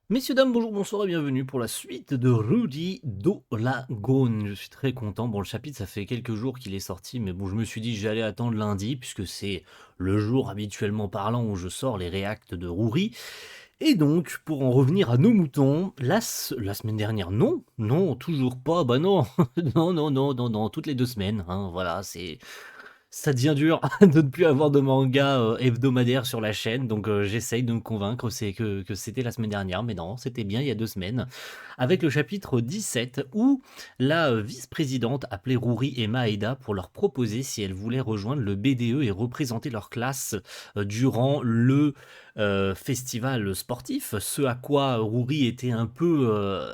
Messieurs, dames, bonjour, bonsoir et bienvenue pour la suite de Rudy Dolagone. Je suis très content. Bon, le chapitre, ça fait quelques jours qu'il est sorti, mais bon, je me suis dit que j'allais attendre lundi, puisque c'est le jour habituellement parlant où je sors les réacts de Rouri. Et donc, pour en revenir à nos moutons, la semaine dernière, non, non, toujours pas, bah non, non, non, non, non, non, toutes les 2 semaines, hein, voilà, ça devient dur de ne plus avoir de manga hebdomadaire sur la chaîne, donc j'essaye de me convaincre que c'était la semaine dernière, mais non, c'était bien il y a 2 semaines, avec le chapitre 17 où la vice-présidente appelait Ruri et Maeda pour leur proposer si elles voulaient rejoindre le BDE et représenter leur classe durant le festival sportif, ce à quoi Ruri était un peu...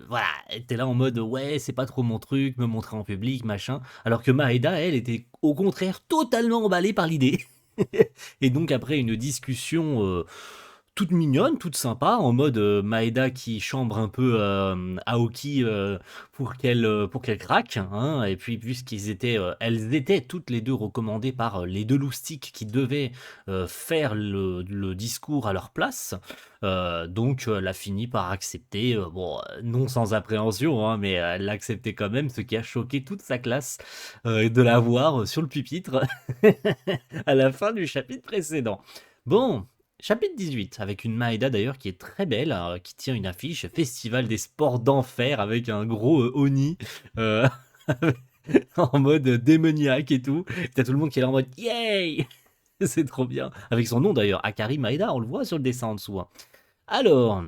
voilà, était là en mode ouais, c'est pas trop mon truc, me montrer en public, machin. Alors que Maeda, elle, était au contraire totalement emballée par l'idée. Et donc après une discussion toute mignonne, toute sympa, en mode Maeda qui chambre un peu Aoki pour qu'elle craque, hein, et puis puisqu'ils étaient, elles étaient toutes les deux recommandées par les deux loustiques qui devaient faire le discours à leur place, donc elle a fini par accepter, bon, non sans appréhension, hein, mais elle l'a accepté quand même, ce qui a choqué toute sa classe de la voir sur le pupitre à la fin du chapitre précédent. Bon, chapitre 18, avec une Maeda d'ailleurs qui est très belle, qui tient une affiche Festival des sports d'enfer avec un gros Oni euh, en mode démoniaque et tout. T'as tout le monde qui est là en mode Yay. C'est trop bien. Avec son nom d'ailleurs, Akari Maeda, on le voit sur le dessin en dessous, hein. Alors,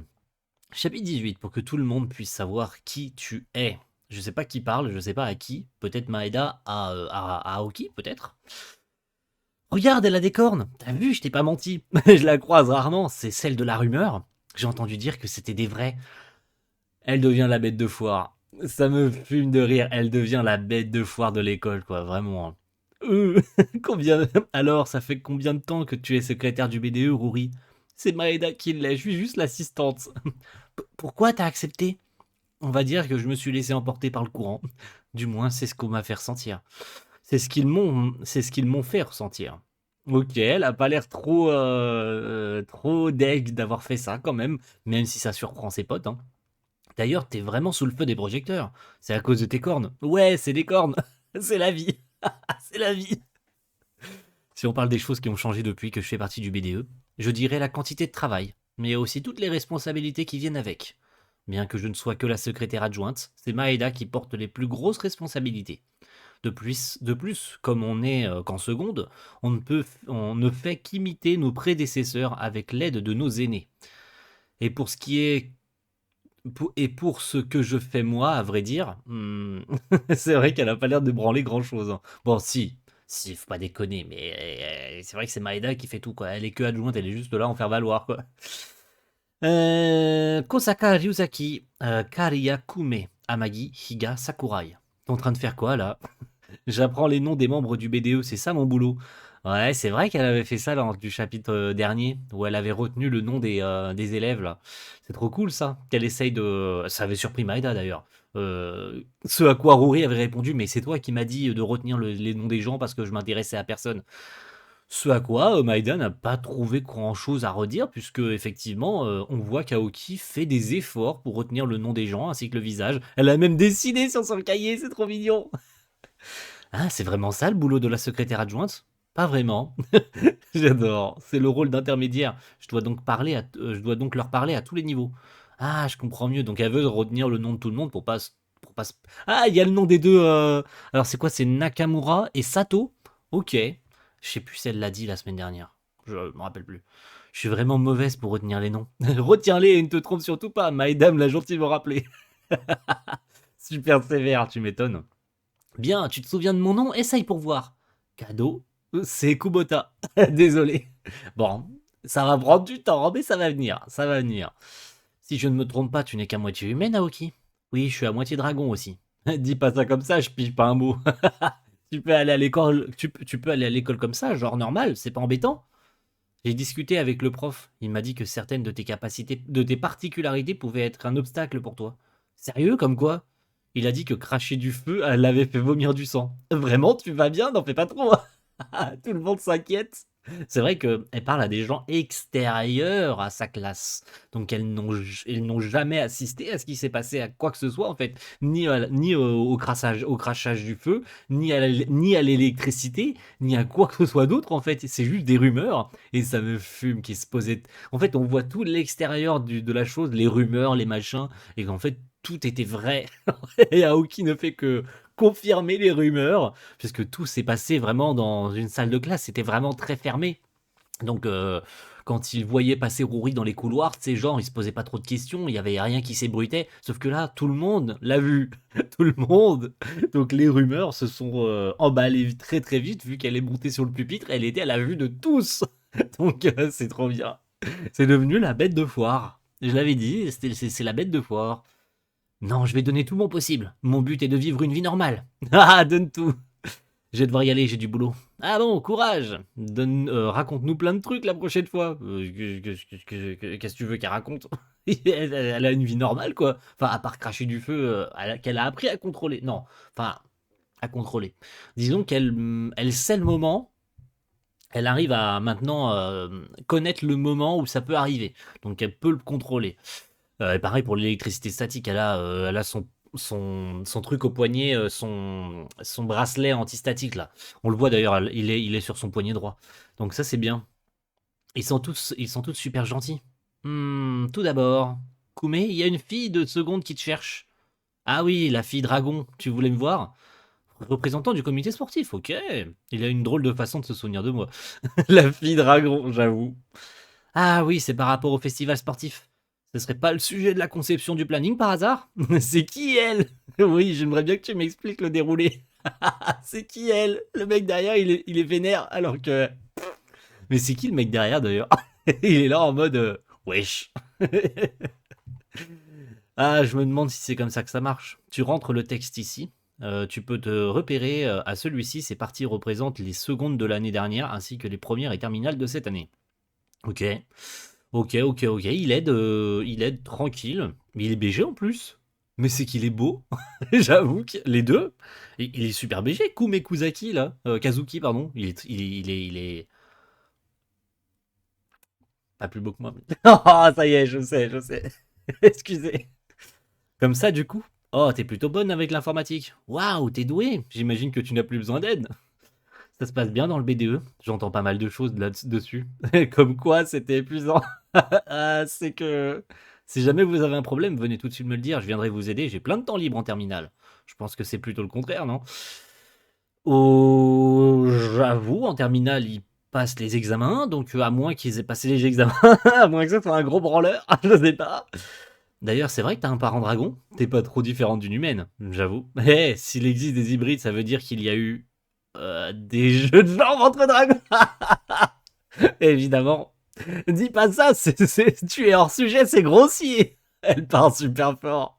chapitre 18, pour que tout le monde puisse savoir qui tu es. Je sais pas qui parle, je sais pas à qui. Peut-être Maeda à Aoki, peut-être. Regarde, elle a des cornes. T'as vu, je t'ai pas menti. Je la croise rarement, c'est celle de la rumeur. J'ai entendu dire que c'était des vrais. Elle devient la bête de foire. Ça me fume de rire. Elle devient la bête de foire de l'école, quoi, vraiment. Combien... Alors, ça fait combien de temps que tu es secrétaire du BDE, Rouri? C'est Maeda qui l'est, je suis juste l'assistante. Pourquoi t'as accepté? On va dire que je me suis laissé emporter par le courant. Du moins, c'est ce qu'on m'a fait ressentir. C'est ce qu'ils m'ont fait ressentir. Ok, elle a pas l'air trop deg d'avoir fait ça quand même si ça surprend ses potes, hein. D'ailleurs, t'es vraiment sous le feu des projecteurs. C'est à cause de tes cornes. Ouais, c'est des cornes. C'est la vie. C'est la vie. Si on parle des choses qui ont changé depuis que je fais partie du BDE, je dirais la quantité de travail, mais aussi toutes les responsabilités qui viennent avec. Bien que je ne sois que la secrétaire adjointe, c'est Maeda qui porte les plus grosses responsabilités. De plus, comme on est qu'en seconde, on ne fait qu'imiter nos prédécesseurs avec l'aide de nos aînés. Et pour ce qui est et pour ce que je fais moi, à vrai dire, c'est vrai qu'elle a pas l'air de branler grand chose, hein. Bon, si, faut pas déconner, mais c'est vrai que c'est Maeda qui fait tout, quoi. Elle est que adjointe, elle est juste là en faire valoir, quoi. Kosaka Ryuzaki, Kariya Kume, Amagi, Higa, Sakurai. T'es en train de faire quoi là? J'apprends les noms des membres du BDE, c'est ça mon boulot. Ouais, c'est vrai qu'elle avait fait ça lors du chapitre dernier, où elle avait retenu le nom des élèves, là. C'est trop cool, ça. Qu'elle essaye de... Ça avait surpris Maeda, d'ailleurs. Ce à quoi Rory avait répondu, mais c'est toi qui m'as dit de retenir les noms des gens parce que je m'intéressais à personne. Ce à quoi Maeda n'a pas trouvé grand-chose à redire, puisque, effectivement, on voit qu'Aoki fait des efforts pour retenir le nom des gens, ainsi que le visage. Elle a même dessiné sur son cahier, c'est trop mignon. Ah, c'est vraiment ça le boulot de la secrétaire adjointe? Pas vraiment. J'adore. C'est le rôle d'intermédiaire. Je dois donc leur parler à tous les niveaux. Ah, je comprends mieux. Donc elle veut retenir le nom de tout le monde Ah, il y a le nom des deux. Alors c'est quoi? C'est Nakamura et Sato? Ok. Je sais plus si elle l'a dit la semaine dernière. Je me rappelle plus. Je suis vraiment mauvaise pour retenir les noms. Retiens-les et ne te trompe surtout pas. Maedam l'a gentiment rappelé. Super sévère, tu m'étonnes. Bien, tu te souviens de mon nom? Essaye pour voir. Cadeau, c'est Kubota. Désolé. Bon, ça va prendre du temps, mais ça va venir, ça va venir. Si je ne me trompe pas, tu n'es qu'à moitié humaine, Naoki. Oui, je suis à moitié dragon aussi. Dis pas ça comme ça, je pige pas un mot. Tu peux aller à l'école, tu peux aller à l'école comme ça, genre normal, c'est pas embêtant. J'ai discuté avec le prof, il m'a dit que certaines de tes capacités, de tes particularités pouvaient être un obstacle pour toi. Sérieux, comme quoi? Il a dit que cracher du feu, elle l'avait fait vomir du sang. Vraiment, tu vas bien? N'en fais pas trop, hein. Tout le monde s'inquiète. C'est vrai qu'elle parle à des gens extérieurs à sa classe. Donc elles n'ont jamais assisté à ce qui s'est passé à quoi que ce soit en fait. Ni au crachage du feu, ni à l'électricité, ni à quoi que ce soit d'autre en fait. C'est juste des rumeurs. Et ça me fume qui se posait. En fait, on voit tout l'extérieur de la chose, les rumeurs, les machins. Et qu'en fait, tout était vrai. Et Aoki ne fait que confirmer les rumeurs puisque tout s'est passé vraiment dans une salle de classe, c'était vraiment très fermé. Donc, quand il voyait passer Rory dans les couloirs, tu sais, genre, il se posait pas trop de questions, il y avait rien qui s'ébruitait. Sauf que là, tout le monde l'a vu, tout le monde. Donc, les rumeurs se sont emballées très très vite, vu qu'elle est montée sur le pupitre, elle était à la vue de tous. Donc, c'est trop bien. C'est devenu la bête de foire. Je l'avais dit, c'est la bête de foire. Non, je vais donner tout mon possible. Mon but est de vivre une vie normale. Ah, donne tout. Je vais devoir y aller, j'ai du boulot. Ah bon, courage. Raconte-nous plein de trucs la prochaine fois. Qu'est-ce que tu veux qu'elle raconte? Elle a une vie normale, quoi. Enfin, à part cracher du feu, qu'elle a appris à contrôler. Non, enfin, à contrôler. Disons elle sait le moment. Elle arrive à maintenant connaître le moment où ça peut arriver. Donc elle peut le contrôler. Et pareil pour l'électricité statique, elle a son truc au poignet, son bracelet antistatique là. On le voit d'ailleurs, il est sur son poignet droit. Donc ça c'est bien. Ils sont tous super gentils. Tout d'abord, Koumé, il y a une fille de seconde qui te cherche. Ah oui, la fille dragon, tu voulais me voir? Représentant du comité sportif, ok. Il a une drôle de façon de se souvenir de moi. La fille dragon, j'avoue. Ah oui, c'est par rapport au festival sportif. Ce serait pas le sujet de la conception du planning par hasard? C'est qui elle? Oui, j'aimerais bien que tu m'expliques le déroulé. C'est qui elle? Le mec derrière, il est vénère alors que... Mais c'est qui le mec derrière d'ailleurs? Il est là en mode... wesh. Ah, je me demande si c'est comme ça que ça marche. Tu rentres le texte ici. Tu peux te repérer à celui-ci. Ces parties représentent les secondes de l'année dernière ainsi que les premières et terminales de cette année. Ok. Ok, ok, ok. Il aide tranquille. Mais il est BG en plus. Mais c'est qu'il est beau. J'avoue que les deux. Il est super BG. Kume Kuzaki, là. Kazuki, pardon. Il est pas plus beau que moi. Oh, ça y est, je sais, je sais. Excusez. Comme ça, du coup. Oh, t'es plutôt bonne avec l'informatique. Waouh, t'es douée. J'imagine que tu n'as plus besoin d'aide. Ça se passe bien dans le BDE. J'entends pas mal de choses là-dessus. Comme quoi, c'était épuisant. Ah, c'est que si jamais vous avez un problème, venez tout de suite me le dire, je viendrai vous aider, j'ai plein de temps libre en terminale. Je pense que c'est plutôt le contraire, non? Oh, j'avoue, en terminale, ils passent les examens, donc à moins qu'ils aient passé les examens, à moins que ça soit un gros branleur, je sais pas. D'ailleurs, c'est vrai que t'as un parent dragon, t'es pas trop différente d'une humaine, j'avoue. Eh, s'il existe des hybrides, ça veut dire qu'il y a eu des jeux de genre entre dragons. Évidemment. Dis pas ça, tu es hors sujet, c'est grossier. Elle part super fort.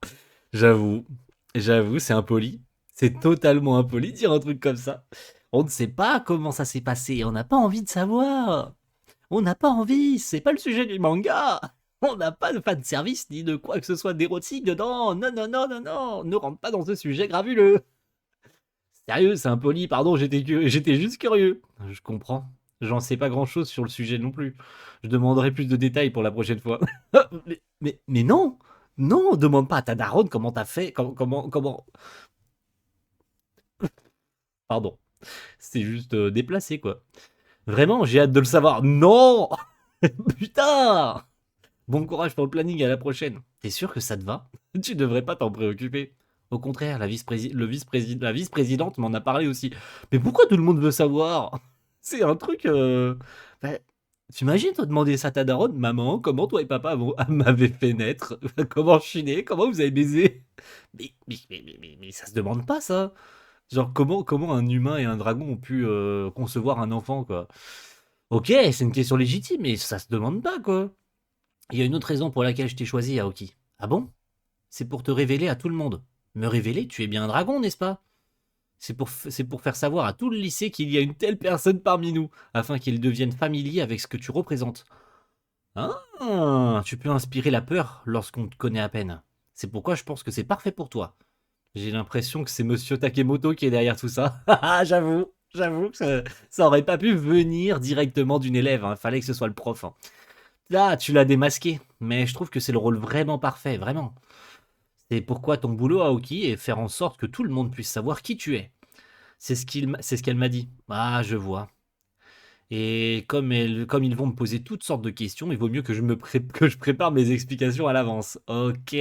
J'avoue, j'avoue, c'est impoli. C'est totalement impoli de dire un truc comme ça. On ne sait pas comment ça s'est passé, on n'a pas envie de savoir. On n'a pas envie, c'est pas le sujet du manga. On n'a pas de fan service ni de quoi que ce soit d'érotique dedans. Non, non, non, non, non, ne rentre pas dans ce sujet gravuleux. Sérieux, c'est impoli, pardon, j'étais juste curieux. Je comprends. J'en sais pas grand chose sur le sujet non plus. Je demanderai plus de détails pour la prochaine fois. mais non! Non, demande pas à ta daronne comment t'as fait. Comment. Pardon. C'est juste déplacé, quoi. Vraiment, j'ai hâte de le savoir. Non! Putain! Bon courage pour le planning, à la prochaine. T'es sûr que ça te va? Tu devrais pas t'en préoccuper. Au contraire, la vice-présidente m'en a parlé aussi. Mais pourquoi tout le monde veut savoir? C'est un truc. Bah, t'imagines, toi, demander ça à ta daronne? Maman, comment toi et papa m'avaient fait naître? Comment je suis né? Comment vous avez baisé? Mais ça se demande pas, ça. Genre, comment un humain et un dragon ont pu concevoir un enfant, quoi? Ok, c'est une question légitime, mais ça se demande pas, quoi. Il y a une autre raison pour laquelle je t'ai choisi, Aoki. Ah bon? C'est pour te révéler à tout le monde. Me révéler, tu es bien un dragon, n'est-ce pas? C'est pour faire savoir à tout le lycée qu'il y a une telle personne parmi nous, afin qu'ils deviennent familiers avec ce que tu représentes. Ah, tu peux inspirer la peur lorsqu'on te connaît à peine. C'est pourquoi je pense que c'est parfait pour toi. J'ai l'impression que c'est Monsieur Takemoto qui est derrière tout ça. Ah, j'avoue, J'avoue que ça aurait pas pu venir directement d'une élève, hein. Fallait que ce soit le prof, hein. Là, tu l'as démasqué, mais je trouve que c'est le rôle vraiment parfait, vraiment. C'est pourquoi ton boulot, Aoki, est faire en sorte que tout le monde puisse savoir qui tu es. C'est ce qu'elle m'a dit. Ah, je vois. Et comme ils vont me poser toutes sortes de questions, il vaut mieux que que je prépare mes explications à l'avance. Ok.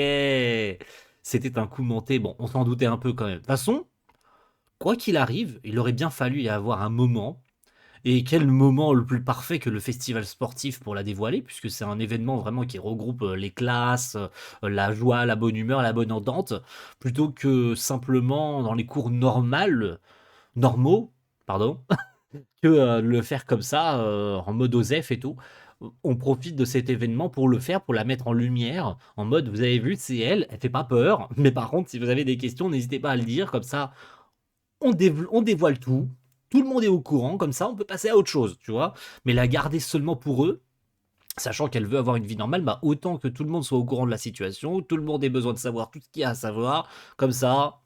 C'était un coup monté. Bon, on s'en doutait un peu quand même. De toute façon, quoi qu'il arrive, il aurait bien fallu y avoir un moment. Et quel moment le plus parfait que le festival sportif pour la dévoiler, puisque c'est un événement vraiment qui regroupe les classes, la joie, la bonne humeur, la bonne entente, plutôt que simplement dans les cours normaux, pardon, que le faire comme ça, en mode OSEF et tout. On profite de cet événement pour le faire, pour la mettre en lumière, en mode vous avez vu, c'est elle, elle fait pas peur, mais par contre, si vous avez des questions, n'hésitez pas à le dire, comme ça, on dévoile tout le monde est au courant, comme ça, on peut passer à autre chose, tu vois. Mais la garder seulement pour eux, sachant qu'elle veut avoir une vie normale, bah autant que tout le monde soit au courant de la situation, tout le monde ait besoin de savoir tout ce qu'il y a à savoir, comme ça,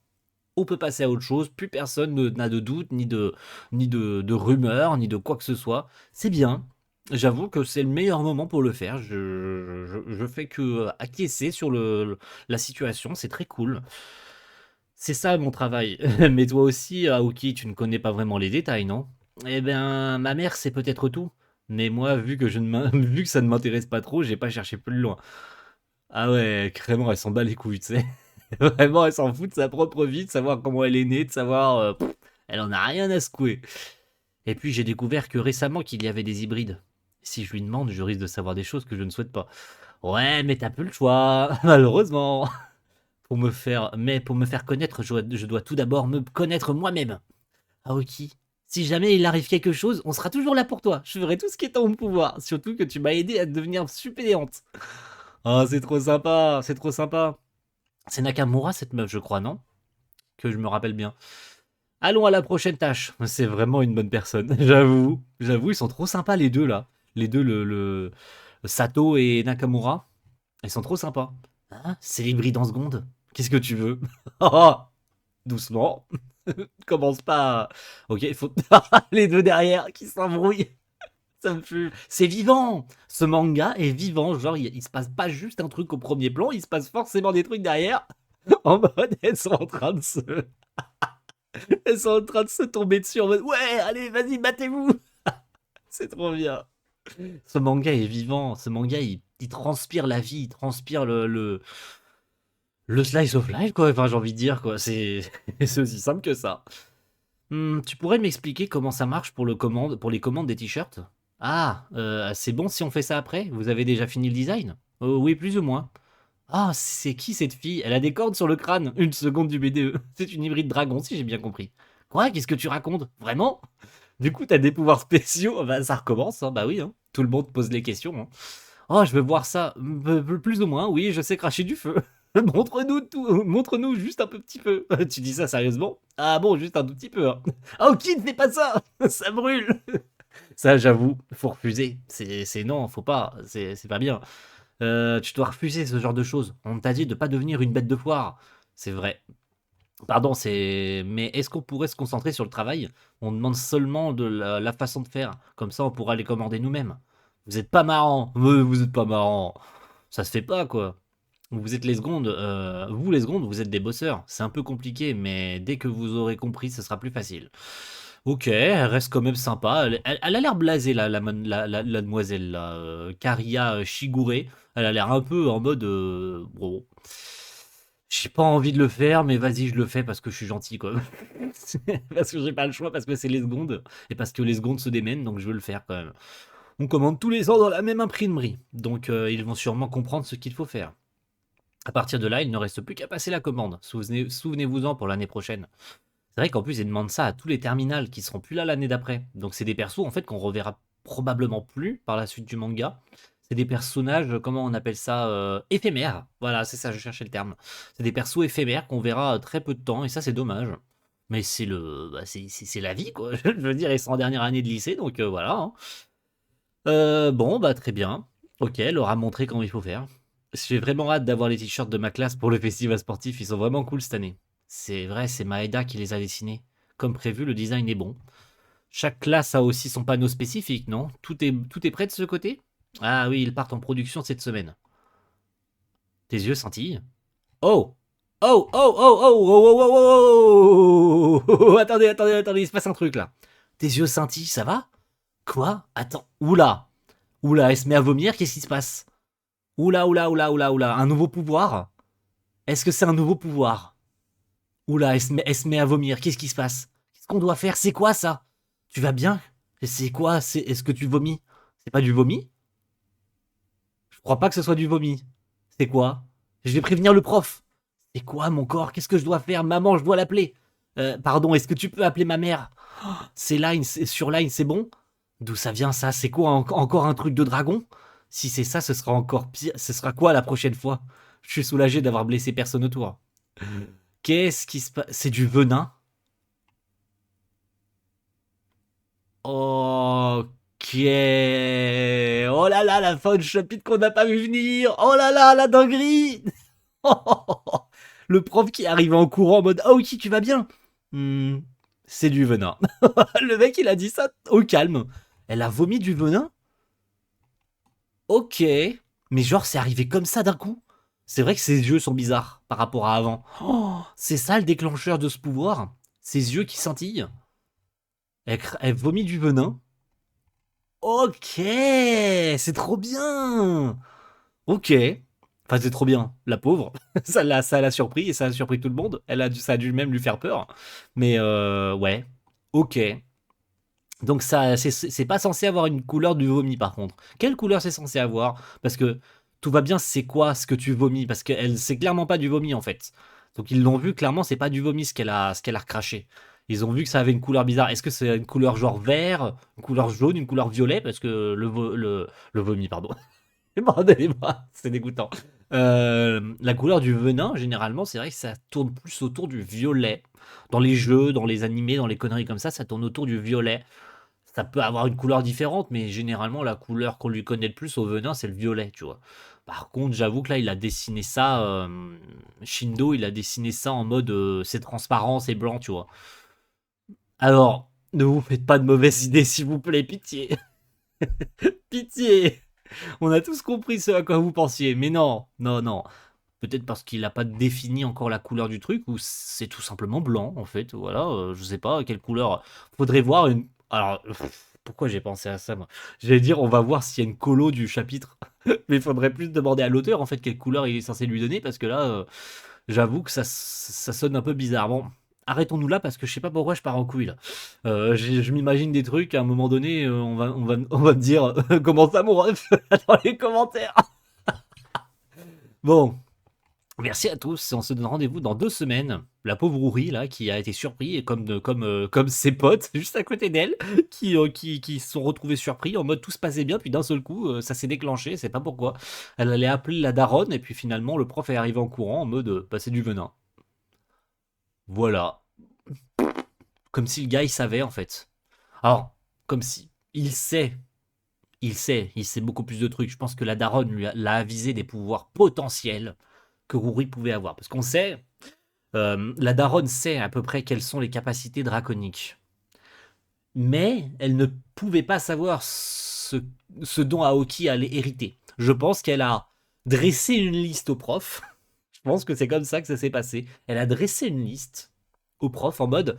on peut passer à autre chose, plus personne n'a de doute, ni de rumeurs, ni de quoi que ce soit. C'est bien. J'avoue que c'est le meilleur moment pour le faire. Je fais que acquiescer sur la situation, c'est très cool. C'est ça mon travail. Mais toi aussi, Aoki, tu ne connais pas vraiment les détails, non? Eh bien, ma mère sait peut-être tout. Mais moi, vu que ça ne m'intéresse pas trop, j'ai pas cherché plus loin. Ah ouais, carrément, elle s'en bat les couilles, tu sais. Vraiment, elle s'en fout de sa propre vie, de savoir comment elle est née, de savoir... elle en a rien à secouer. Et puis, j'ai découvert que récemment qu'il y avait des hybrides. Si je lui demande, je risque de savoir des choses que je ne souhaite pas. Ouais, mais t'as plus le choix, malheureusement. Pour me faire connaître, je dois tout d'abord me connaître moi-même. Aoki, si jamais il arrive quelque chose, on sera toujours là pour toi. Je ferai tout ce qui est en mon pouvoir. Surtout que tu m'as aidé à devenir suppléante. Oh, c'est trop sympa, c'est trop sympa. C'est Nakamura cette meuf, je crois, non? Que je me rappelle bien. Allons à la prochaine tâche. C'est vraiment une bonne personne, j'avoue, ils sont trop sympas les deux là. Les deux, le Sato et Nakamura. Ils sont trop sympas. Hein? C'est l'hybride en seconde. Qu'est-ce que tu veux? Oh, doucement. Commence pas. Ok, il faut. Les deux derrière qui s'embrouillent. Ça me fume. C'est vivant. Ce manga est vivant. Genre, il se passe pas juste un truc au premier plan, il se passe forcément des trucs derrière. En mode, elles sont en train de se tomber dessus en mode, ouais, allez, vas-y, battez-vous. C'est trop bien. Ce manga est vivant. Ce manga, il transpire la vie, il transpire le slice of life, quoi. Enfin, j'ai envie de dire, quoi. C'est aussi simple que ça. Tu pourrais m'expliquer comment ça marche pour les commandes des t-shirts? Ah, c'est bon si on fait ça après? Vous avez déjà fini le design? Oui, plus ou moins. Ah, c'est qui cette fille? Elle a des cordes sur le crâne. Une seconde du BDE. C'est une hybride dragon, si j'ai bien compris. Quoi? Qu'est-ce que tu racontes? Vraiment? Du coup, t'as des pouvoirs spéciaux? Bah, ça recommence, hein. Bah oui, hein. Tout le monde pose les questions, hein. Oh, je veux voir ça. Plus ou moins, oui, je sais cracher du feu. Montre-nous tout, montre-nous juste un petit peu. Tu dis ça sérieusement? Ah bon, juste un tout petit peu, hein. Ah ok, ne fais pas ça. Ça brûle. Ça, j'avoue, faut refuser. C'est non, faut pas. C'est pas bien. Tu dois refuser ce genre de choses. On t'a dit de pas devenir une bête de foire. C'est vrai. Pardon, c'est. Mais est-ce qu'on pourrait se concentrer sur le travail? On demande seulement de la façon de faire. Comme ça, on pourra les commander nous-mêmes. Vous êtes pas marrant. Vous êtes pas marrant. Ça se fait pas, quoi. Vous êtes les secondes. Vous, les secondes, vous êtes des bosseurs. C'est un peu compliqué, mais dès que vous aurez compris, ce sera plus facile. Ok, elle reste quand même sympa. Elle a l'air blasée, la demoiselle, là. Karia Shigure. Elle a l'air un peu en mode. Bon. J'ai pas envie de le faire, mais vas-y, je le fais parce que je suis gentil, quoi. Parce que j'ai pas le choix, parce que c'est les secondes. Et parce que les secondes se démènent, donc je veux le faire quand même. On commande tous les ans dans la même imprimerie. Donc ils vont sûrement comprendre ce qu'il faut faire. À partir de là, il ne reste plus qu'à passer la commande. Souvenez-vous-en pour l'année prochaine. C'est vrai qu'en plus, ils demandent ça à tous les terminals qui seront plus là l'année d'après. Donc c'est des persos en fait qu'on reverra probablement plus par la suite du manga. C'est des personnages, comment on appelle ça, éphémères. Voilà, c'est ça, je cherchais le terme. C'est des persos éphémères qu'on verra très peu de temps, et ça c'est dommage. Mais c'est la vie, quoi. Je veux dire, ils sont en dernière année de lycée, donc voilà, hein. Bon, bah très bien. Ok, elle aura montré comment il faut faire. J'ai vraiment hâte d'avoir les t-shirts de ma classe pour le festival sportif, ils sont vraiment cool cette année. C'est vrai, c'est Maeda qui les a dessinés. Comme prévu, le design est bon. Chaque classe a aussi son panneau spécifique, non? Tout est prêt de ce côté? Ah oui, ils partent en production cette semaine. Tes yeux scintillent. Oh! Oh! Oh! Oh! Oh! Oh! Oh! Oh! Oh! Attendez, attendez, attendez, il se passe un truc là. Tes yeux scintillent, ça va? Quoi? Attends. Oula! Oula, elle se met à vomir, qu'est-ce qui se passe? Oula, oula, oula, oula, oula. Un nouveau pouvoir? Est-ce que c'est un nouveau pouvoir? Oula, elle se met à vomir, qu'est-ce qui se passe? Qu'est-ce qu'on doit faire? C'est quoi ça? Tu vas bien? C'est quoi? Est-ce que tu vomis? C'est pas du vomi? Je crois pas que ce soit du vomi. C'est quoi? Je vais prévenir le prof. C'est quoi mon corps? Qu'est-ce que je dois faire? Maman, je dois l'appeler. Pardon, est-ce que tu peux appeler ma mère? C'est Line, sur Line, c'est bon? D'où ça vient ça? C'est quoi encore un truc de dragon? Si c'est ça, ce sera encore pire. Ce sera quoi la prochaine fois? Je suis soulagé d'avoir blessé personne autour. Qu'est-ce qui se passe? C'est du venin? Ok. Oh là là, la fin de chapitre qu'on n'a pas vu venir. Oh là là, la dinguerie. Le prof qui arrive en courant en mode ah ok, tu vas bien. Hmm, c'est du venin. Le mec il a dit ça au calme. Elle a vomi du venin. Ok. Mais genre c'est arrivé comme ça d'un coup. C'est vrai que ses yeux sont bizarres par rapport à avant. Oh, c'est ça le déclencheur de ce pouvoir. Ses yeux qui scintillent. Elle vomit du venin. Ok, c'est trop bien. Ok. Enfin, c'est trop bien. La pauvre, ça l'a surpris et ça a surpris tout le monde. Ça a dû même lui faire peur. Mais ouais. Ok. Donc ça, c'est pas censé avoir une couleur du vomi par contre. Quelle couleur c'est censé avoir? Parce que tout va bien, c'est quoi ce que tu vomis? Parce que c'est clairement pas du vomi en fait. Donc ils l'ont vu, clairement c'est pas du vomi ce qu'elle a recraché. Ils ont vu que ça avait une couleur bizarre. Est-ce que c'est une couleur genre vert, une couleur jaune, une couleur violet? Parce que le vomi, pardon. Pardonnez-moi, c'est dégoûtant. La couleur du venin, généralement, c'est vrai que ça tourne plus autour du violet. Dans les jeux, dans les animés, dans les conneries comme ça tourne autour du violet. Ça peut avoir une couleur différente, mais généralement, la couleur qu'on lui connaît le plus au venin, c'est le violet, tu vois. Par contre, j'avoue que là, il a dessiné ça, Shindo, il a dessiné ça en mode c'est transparent, c'est blanc, tu vois. Alors, ne vous faites pas de mauvaises idées, s'il vous plaît, pitié. Pitié. On a tous compris ce à quoi vous pensiez, mais non, non, non. Peut-être parce qu'il n'a pas défini encore la couleur du truc, ou c'est tout simplement blanc, en fait. Voilà, je sais pas quelle couleur. Faudrait voir une. Alors, pourquoi j'ai pensé à ça, moi? J'allais dire, on va voir s'il y a une colo du chapitre. Mais il faudrait plus demander à l'auteur, en fait, quelle couleur il est censé lui donner, parce que là, j'avoue que ça sonne un peu bizarre. Bon, arrêtons-nous là, parce que je sais pas pourquoi je pars en couille, là. Je m'imagine des trucs, à un moment donné, on va me dire comment ça, mon ref dans les commentaires. Bon, merci à tous. On se donne rendez-vous dans 2 semaines. La pauvre Ouri, là, qui a été surpris, et comme ses potes, juste à côté d'elle, qui se sont retrouvés surpris, en mode tout se passait bien, puis d'un seul coup, ça s'est déclenché, c'est pas pourquoi. Elle allait appeler la daronne, et puis finalement, le prof est arrivé en courant, en mode passer du venin. Voilà. Comme si le gars, il savait, en fait. Alors, comme si. Il sait beaucoup plus de trucs. Je pense que la daronne l'a avisé des pouvoirs potentiels que Rory pouvait avoir. Parce qu'on sait, la daronne sait à peu près quelles sont les capacités draconiques. Mais elle ne pouvait pas savoir ce dont Aoki allait hériter. Je pense qu'elle a dressé une liste au prof. Je pense que c'est comme ça que ça s'est passé. Elle a dressé une liste au prof en mode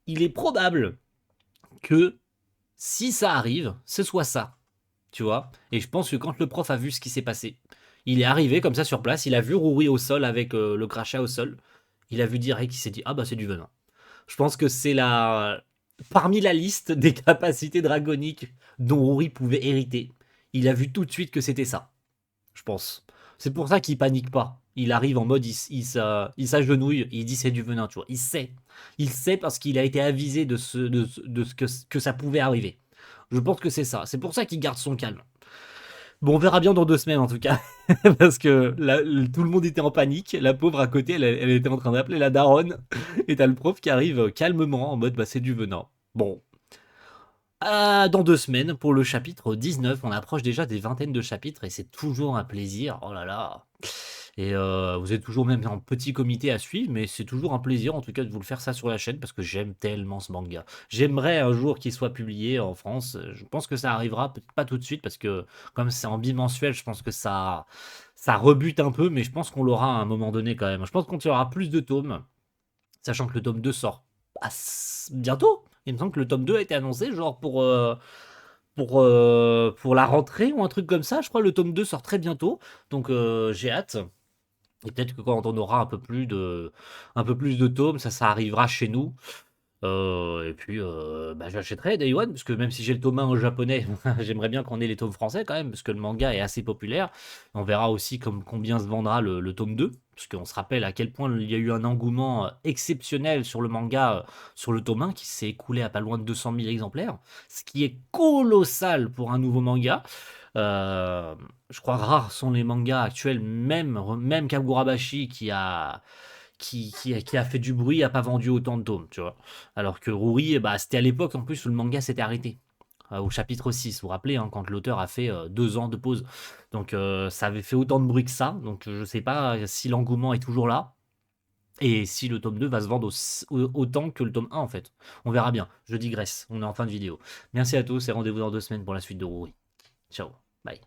il est probable que si ça arrive, ce soit ça. Tu vois. Et je pense que quand le prof a vu ce qui s'est passé, il est arrivé comme ça sur place, il a vu Rouri au sol avec le crachat au sol, il a vu direct, il s'est dit ah bah c'est du venin. Je pense que c'est parmi la liste des capacités dragoniques dont Rouri pouvait hériter, il a vu tout de suite que c'était ça. Je pense. C'est pour ça qu'il panique pas. Il arrive en mode, il s'agenouille, il dit c'est du venin, tu vois. Il sait. Il sait parce qu'il a été avisé de ce que ça pouvait arriver. Je pense que c'est ça. C'est pour ça qu'il garde son calme. Bon, on verra bien dans 2 semaines en tout cas. Parce que là, tout le monde était en panique. La pauvre à côté, elle était en train d'appeler la daronne. Et t'as le prof qui arrive calmement en mode bah c'est du venin. Bon. Dans 2 semaines, pour le chapitre 19, on approche déjà des vingtaines de chapitres et c'est toujours un plaisir. Oh là là. et vous êtes toujours même en petit comité à suivre, mais c'est toujours un plaisir en tout cas de vous le faire ça sur la chaîne parce que j'aime tellement ce manga. J'aimerais un jour qu'il soit publié en France, je pense que ça arrivera, peut-être pas tout de suite parce que comme c'est en bimensuel, je pense que ça rebute un peu, mais je pense qu'on l'aura à un moment donné quand même. Je pense qu'on y aura plus de tomes, sachant que le tome 2 sort bientôt. Il me semble que le tome 2 a été annoncé genre pour la rentrée ou un truc comme ça. Je crois que le tome 2 sort très bientôt, donc j'ai hâte. Et peut-être que quand on aura un peu plus de tomes, ça arrivera chez nous. Et puis, bah, j'achèterai Day One, parce que même si j'ai le tome 1 en japonais, j'aimerais bien qu'on ait les tomes français quand même, parce que le manga est assez populaire. On verra aussi combien se vendra le tome 2, parce qu'on se rappelle à quel point il y a eu un engouement exceptionnel sur le manga, sur le tome 1, qui s'est écoulé à pas loin de 200 000 exemplaires, ce qui est colossal pour un nouveau manga. Euh, je crois rares sont les mangas actuels, même Kagurabashi qui a fait du bruit, a pas vendu autant de tomes, tu vois. Alors que Ruri, eh bah, c'était à l'époque en plus où le manga s'était arrêté. Au chapitre 6, vous vous rappelez, hein, quand l'auteur a fait 2 ans de pause. Donc ça avait fait autant de bruit que ça. Donc je sais pas si l'engouement est toujours là. Et si le tome 2 va se vendre autant que le tome 1 en fait. On verra bien. Je digresse. On est en fin de vidéo. Merci à tous et rendez-vous dans 2 semaines pour la suite de Ruri. Ciao. Bye.